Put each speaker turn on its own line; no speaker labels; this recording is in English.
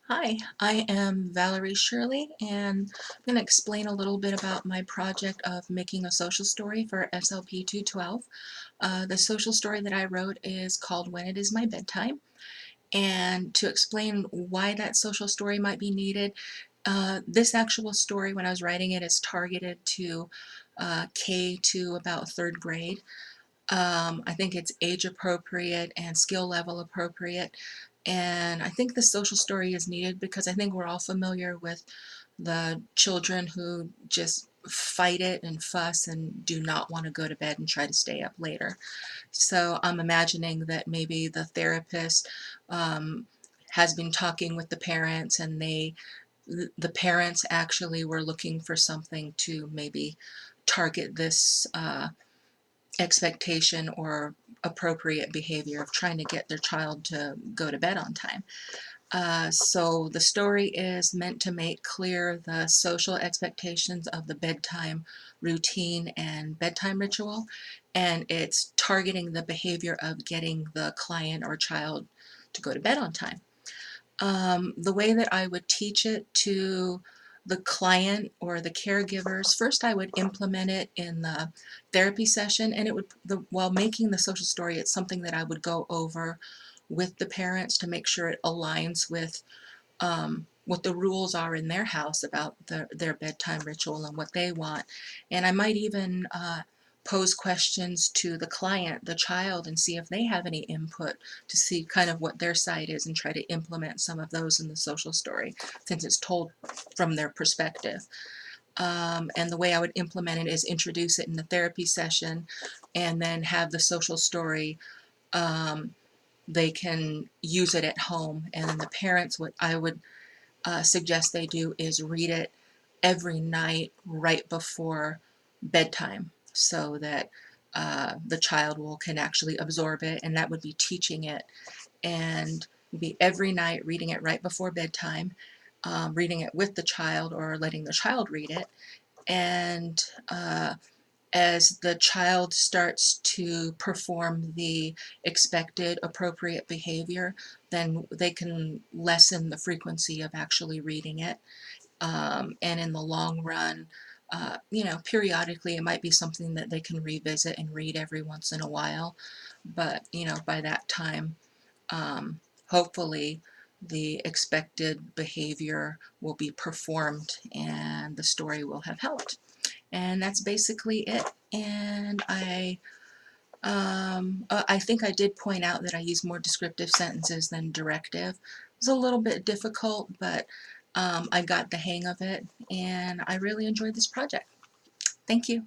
Hi, I am Valerie Shirley, and I'm going to explain a little bit about my project of making a social story for SLP 212. The social story that I wrote is called When It Is My Bedtime, and to explain why that social story might be needed, this actual story, when I was writing it, is targeted to K to about third grade. I think it's age appropriate and skill level appropriate. And I think the social story is needed because I think we're all familiar with the children who just fight it and fuss and do not want to go to bed and try to stay up later. So I'm imagining that maybe the therapist um, has been talking with the parents, and the parents actually were looking for something to maybe target this expectation or appropriate behavior of trying to get their child to go to bed on time. So the story is meant to make clear the social expectations of the bedtime routine and bedtime ritual, and it's targeting the behavior of getting the client or child to go to bed on time. The way that I would teach it to the client or the caregivers, first I would implement it in the therapy session, and while making the social story, it's something that I would go over with the parents to make sure it aligns with what the rules are in their house about their bedtime ritual and what they want. And I might even pose questions to the client, the child, and see if they have any input to see kind of what their side is and try to implement some of those in the social story since it's told from their perspective. And the way I would implement it is introduce it in the therapy session and then have the social story. Um, they can use it at home, and then the parents, what I would suggest they do is read it every night right before bedtime so that the child can actually absorb it, and that would be teaching it, and be every night reading it right before bedtime, reading it with the child or letting the child read it. And as the child starts to perform the expected appropriate behavior, then they can lessen the frequency of actually reading it. And in the long run, periodically it might be something that they can revisit and read every once in a while. But, by that time, hopefully the expected behavior will be performed and the story will have helped. And that's basically it. And I think I did point out that I use more descriptive sentences than directive. It was a little bit difficult, but I got the hang of it, and I really enjoyed this project. Thank you.